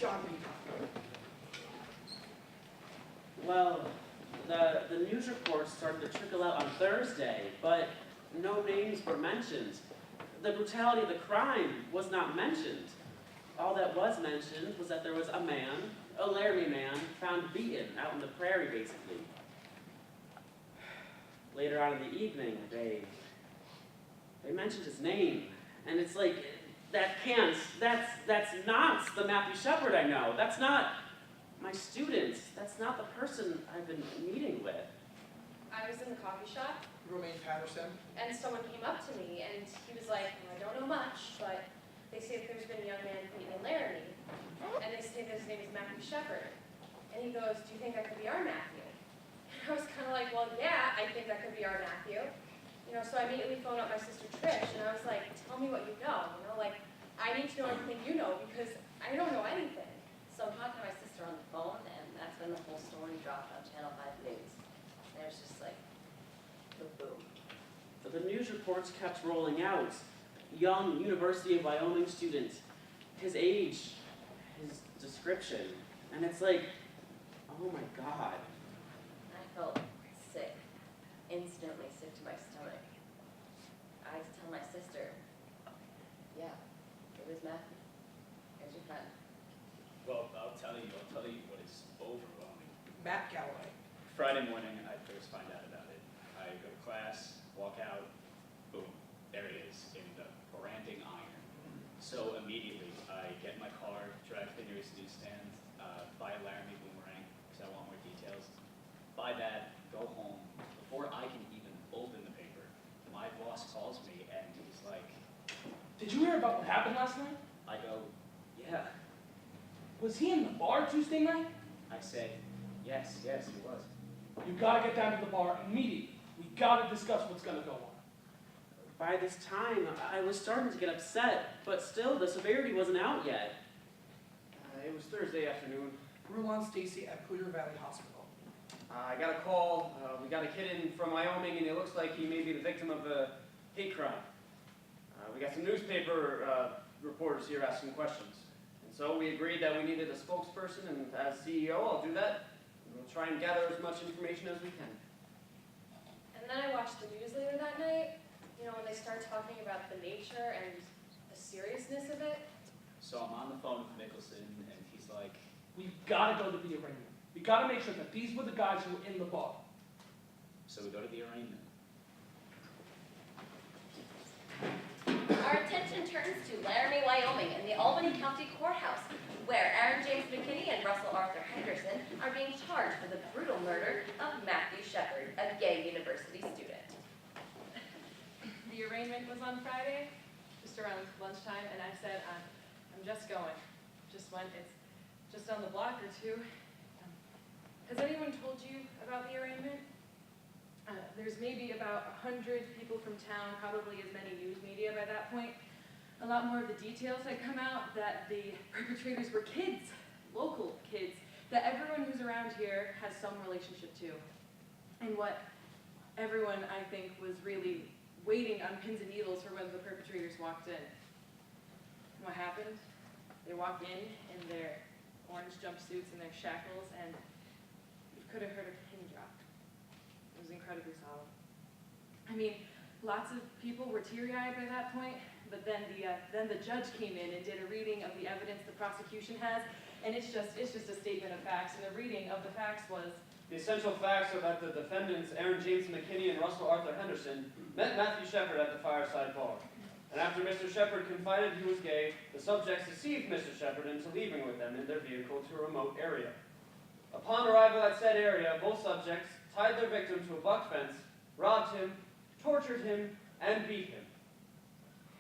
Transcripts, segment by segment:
John Beacon? Well, the news reports started to trickle out on Thursday, but no names were mentioned. The brutality of the crime was not mentioned. All that was mentioned was that there was a man, a Laramie man, found beaten out in the prairie, basically. Later on in the evening, they mentioned his name, and it's like, that's not the Matthew Shepard I know. That's not my student. That's not the person I've been meeting with. I was in the coffee shop, Romaine Patterson. and someone came up to me, and he was like, well, I don't know much, but they say that there's been a young man beaten in Laramie, and they say that his name is Matthew Shepard. And he goes, do you think that could be our Matthew? And I was kind of like, well, yeah, I think that could be our Matthew. You know, so I immediately phoned up my sister Trish, and I was like, tell me what you know. You know, like, I need to know everything you know, because I don't know anything. So I'm talking to my sister on the phone, and that's when the whole story dropped on Channel 5 News. And it was just like, the boom. But the news reports kept rolling out. Young University of Wyoming student, his age, his description, and it's like, oh my God. I felt sick, instantly sick to my stomach. I had to tell my sister, yeah, it was Matthew. Here's your pen. Well, I'll tell you what is overwhelming. Matt Galloway. Friday morning, I first find out about it. I go to class, walk out, boom, there it is in the branding iron. So immediately, I get in my car, drive to the nearest newsstand, buy a Laramie boomerang, because I want more details. Buy that, go home. Before I can even open the paper, my boss calls me and he's like, Did you hear about what happened last night? I go, yeah. Was he in the bar Tuesday night? I said, yes, he was. You gotta get down to the bar immediately. We gotta discuss what's gonna go on. By this time, I was starting to get upset, but still, the severity wasn't out yet. It was Thursday afternoon. Rulon Stacy at Poudre Valley Hospital. I got a call. We got a kid in from Wyoming, and it looks like he may be the victim of a hate crime. We got some newspaper reporters here asking questions. And so we agreed that we needed a spokesperson, and as CEO, I'll do that. We'll try and gather as much information as we can. And then I watched the news later that night, you know, when they start talking about the nature and the seriousness of it. So I'm on the phone with Nicholson and he's like, We gotta go to the arraignment. We gotta make sure that these were the guys who were in the bar. so we go to the arraignment. Our attention turns to Laramie, Wyoming, and the Albany County Courthouse, where Aaron James McKinney and Russell Arthur Henderson are being charged for the brutal murder of Matthew Shepard, a gay university student. The arraignment was on Friday, just around lunchtime, and I said, I'm just going. Just went, it's just on the block or two. Has anyone told you about the arraignment? There's maybe about 100 people from town, probably as many news media by that point. A lot more of the details had come out that the perpetrators were kids, local kids, that everyone who's around here has some relationship to. And what everyone, I think, was really waiting on pins and needles for when the perpetrators walked in. And what happened? They walked in their orange jumpsuits and their shackles, and you could have heard a pin drop. It was incredibly solemn. I mean, lots of people were teary-eyed by that point, but then the judge came in and did a reading of the evidence the prosecution has, and it's just a statement of facts, and the reading of the facts was, The essential facts are that the defendants, Aaron James McKinney and Russell Arthur Henderson, met Matthew Shepard at the fireside bar. And after Mr. Shepard confided he was gay, the subjects deceived Mr. Shepard into leaving with them in their vehicle to a remote area. Upon arrival at said area, both subjects tied their victim to a buck fence, robbed him, tortured him, and beat him.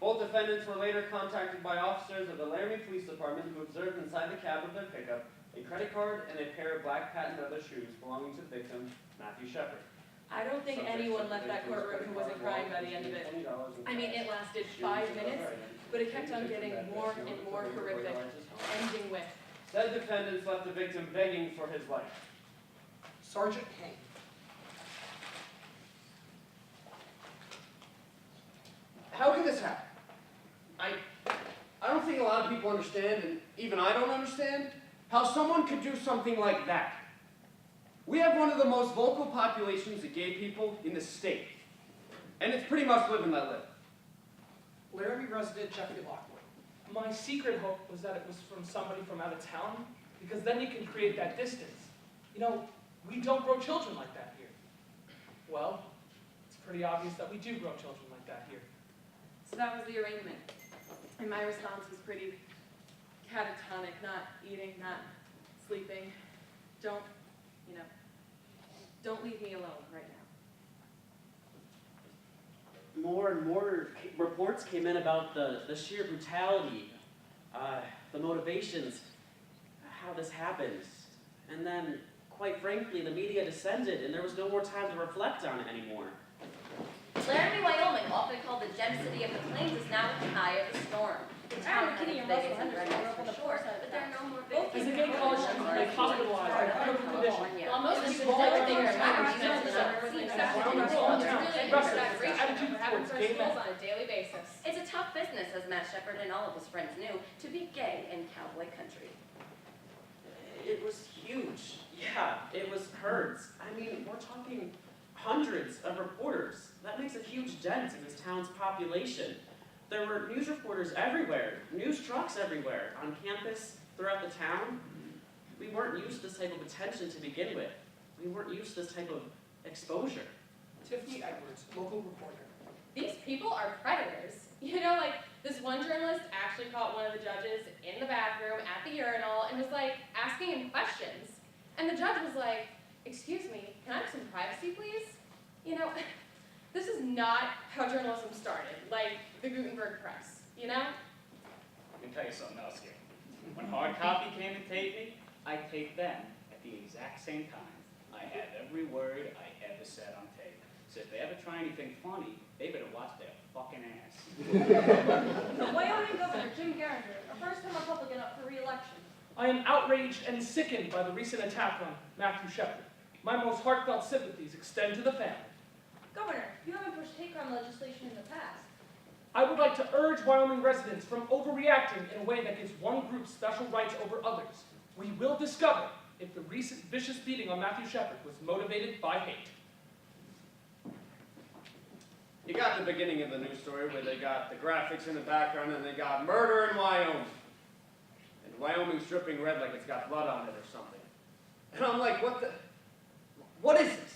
Both defendants were later contacted by officers of the Laramie Police Department who observed inside the cab of their pickup a credit card and a pair of black patent leather shoes belonging to the victim, Matthew Shepard. I don't think anyone left that courtroom who wasn't crying by the end of it. I mean, it lasted 5 minutes, but it kept on getting more and more horrific, ending with, Said defendants left the victim begging for his life. Sergeant Kane. How can this happen? I don't think a lot of people people understand, and even I don't understand, how someone could do something like that. We have one of the most vocal populations of gay people in the state. And it's pretty much live and let live. Laramie resident Jeffrey Lockwood. My secret hope was that it was from somebody from out of town, because then you can create that distance. You know, we don't grow children like that here. Well, it's pretty obvious that we do grow children like that here. So that was the arraignment. And my response was pretty catatonic, not eating, not sleeping. Don't leave me alone right now. More and more reports came in about the sheer brutality, the motivations, how this happens. And then, quite frankly, the media descended and there was no more time to reflect on it anymore. Laramie, Wyoming, often called the gem city of the plains, is now at the eye of the storm. The town had its bigots and rednecks for sure, but there are no more bigots. As a gay college student, they hospitalized in critical condition. While most This people is all don't think there. they're My attitude towards gay men. on a daily basis. It's a tough business, as Matt Shepard and all of his friends knew, to be gay in cowboy country. It was huge. Yeah, it was herds. I mean, we're talking hundreds of reporters. That makes a huge dent in this town's population. There were news reporters everywhere, news trucks everywhere, on campus, throughout the town. We weren't used to this type of attention to begin with. We weren't used to this type of exposure. Tiffany Edwards, local reporter. These people are predators. You know, like, this one journalist actually caught one of the judges in the bathroom at the urinal and was, like, asking him questions. And the judge was like, "Excuse me, can I have some privacy, please?" You know, this is not how journalism started, like the Gutenberg press, you know? I can tell you something else here. When hard copy came to tape me, I taped them at the exact same time. I had every word I ever said on tape. So if they ever try anything funny, they better watch their fucking ass. Wyoming Governor Jim Geringer, a first-time Republican up for re-election. I am outraged and sickened by the recent attack on Matthew Shepard. My most heartfelt sympathies extend to the family. Governor, you haven't pushed hate crime legislation in the past. I would like to urge Wyoming residents from overreacting in a way that gives one group special rights over others. We will discover if the recent vicious beating on Matthew Shepard was motivated by hate. You got the beginning of the news story where they got the graphics in the background and they got murder in Wyoming. And Wyoming's dripping red like it's got blood on it or something. And I'm like, what is this?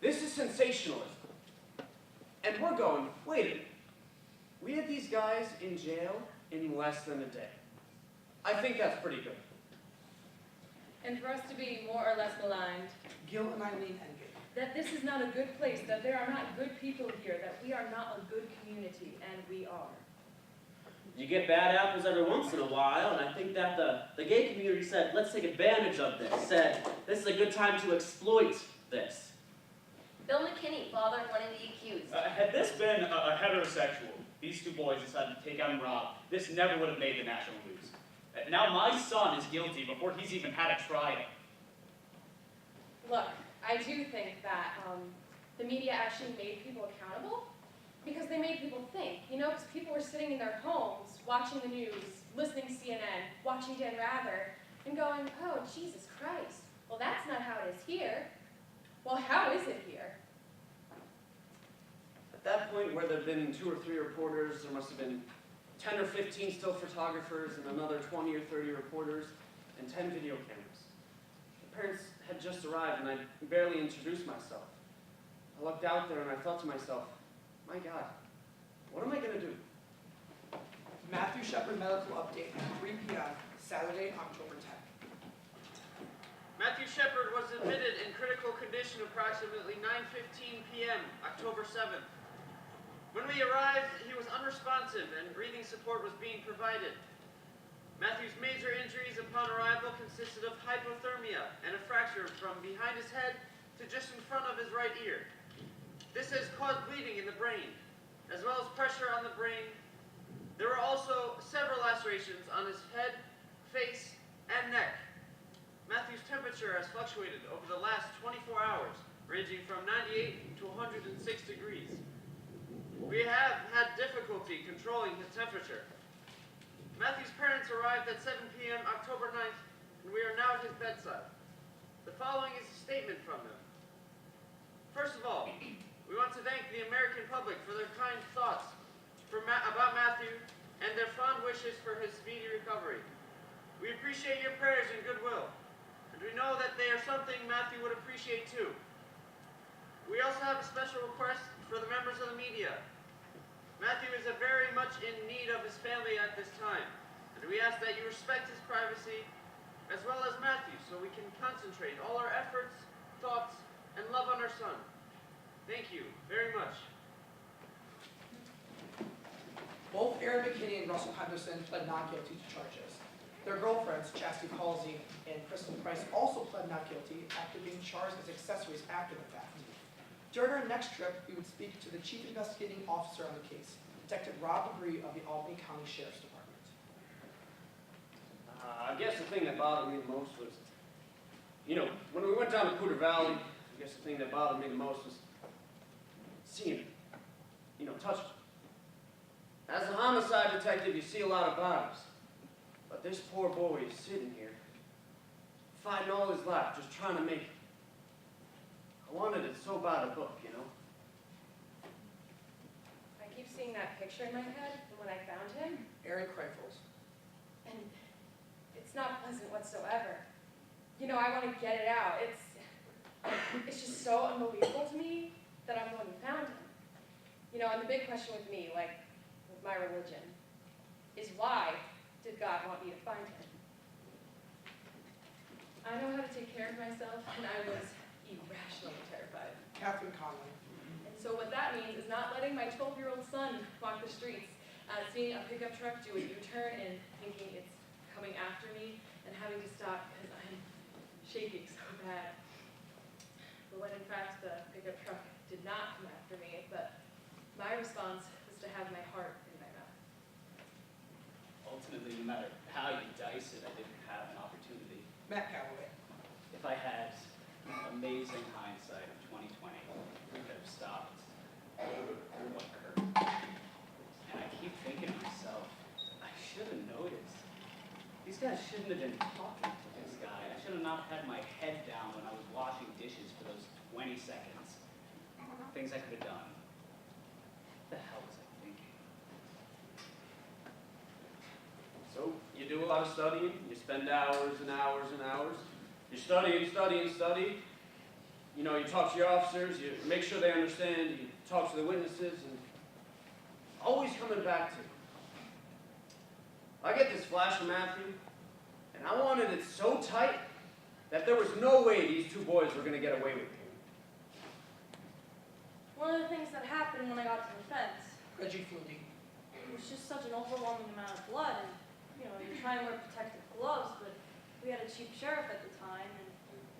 This is sensationalism. And we're going, wait a minute. We had these guys in jail in less than a day. I think that's pretty good. And for us to be more or less maligned, Gil and Eileen Engate. that this is not a good place, that there are not good people here, that we are not a good community, and we are. You get bad apples every once in a while, and I think that the gay community said, let's take advantage of this, said, this is a good time to exploit this. Bill McKinney, father of one of the accused. Had this been a heterosexual, these two boys decided to take out and rob, this never would have made the national news. Now my son is guilty before he's even had a trial. Look, I do think that the media actually made people accountable because they made people think, you know, because people were sitting in their homes watching the news, listening to CNN, watching Dan Rather, and going, oh, Jesus Christ, well, that's not how it is here. Well, how is it here? At that point where there'd been 2 or 3 reporters, there must have been 10 or 15 still photographers and another 20 or 30 reporters and 10 video cameras. The parents had just arrived and I barely introduced myself. I looked out there and I thought to myself, my God, what am I going to do? Matthew Shepard medical update at 3 p.m. Saturday, October 10th. Matthew Shepard was admitted in critical condition approximately 9:15 p.m., October 7th. When we arrived, he was unresponsive and breathing support was being provided. Matthew's major injuries upon arrival consisted of hypothermia and a fracture from behind his head to just in front of his right ear. This has caused bleeding in the brain, as well as pressure on the brain. There were also several lacerations on his head, face, and neck. Matthew's temperature has fluctuated over the last 24 hours, ranging from 98 to 106 degrees. We have had difficulty controlling his temperature. Matthew's parents arrived at 7 p.m. October 9th, and we are now at his bedside. The following is a statement from them. First of all, we want to thank the American public for their kind thoughts about Matthew and their fond wishes for his speedy recovery. We appreciate your prayers and goodwill, and we know that they are something Matthew would appreciate too. We also have a special request for the members of the media. Matthew is very much in need of his family at this time, and we ask that you respect his privacy as well as Matthew so we can concentrate all our efforts, thoughts, and love on our son. Thank you very much. Both Aaron McKinney and Russell Henderson pled not guilty to charges. Their girlfriends, Chastity Halsey and Kristen Price, also pled not guilty after being charged as accessories after the fact. During our next trip, we would speak to the chief investigating officer on the case, Detective Rob Legree of the Albany County Sheriff's Department. I guess the thing that bothered me the most was, when we went down to Poudre Valley, I guess the thing that bothered me the most was seeing it, touching it. As a homicide detective, you see a lot of bodies. But this poor boy is sitting here, fighting all his life, just trying to make it. I wanted it so bad a book, I keep seeing that picture in my head from when I found him, Aaron Kreifels. and it's not pleasant whatsoever. I want to get it out. It's just so unbelievable to me that I'm the one who found him. And the big question with me, like with my religion, is why did God want me to find him? I know how to take care of myself, and I was irrationally terrified. Catherine Conley. And so what that means is not letting my 12-year-old son walk the streets, seeing a pickup truck do a U-turn and thinking it's coming after me, and having to stop because I'm shaking so bad. But when in fact the pickup truck did not come after me, but my response was to have my heart in my mouth. Ultimately, no matter how you dice it, I didn't have an opportunity. Matt Calloway. If I had amazing hindsight of 2020, we could have stopped what occurred. And I keep thinking to myself, I should have noticed. These guys shouldn't have been talking to this guy. I should have not had my head down when I was washing dishes for those 20 seconds. Things I could have done. What the hell was I thinking? So you do a lot of studying, you spend hours and hours and hours. You study and study and study. You talk to your officers, you make sure they understand, you talk to the witnesses, and always coming back to it. I get this flash of Matthew, and I wanted it so tight that there was no way these two boys were going to get away with it. One of the things that happened when I got to the fence, Reggie Flutie. it was just such an overwhelming amount of blood, and you're trying to wear protective gloves, but we had a cheap sheriff at the time, and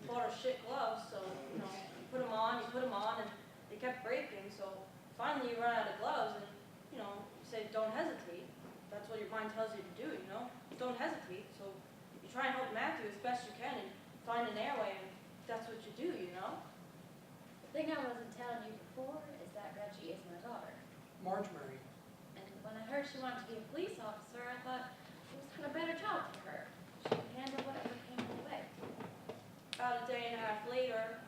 we bought our shit gloves, so you put them on, and they kept breaking. So finally, you run out of gloves, and you say don't hesitate. That's what your mind tells you to do. Don't hesitate. So you try and help Matthew as best you can, and find an airway, and that's what you do. The thing I wasn't telling you before is that Reggie is my daughter. Marge Murray. And when I heard she wanted to be a police officer, I thought it was kind of a better job for her. She could handle whatever came her way. About a day and a half later,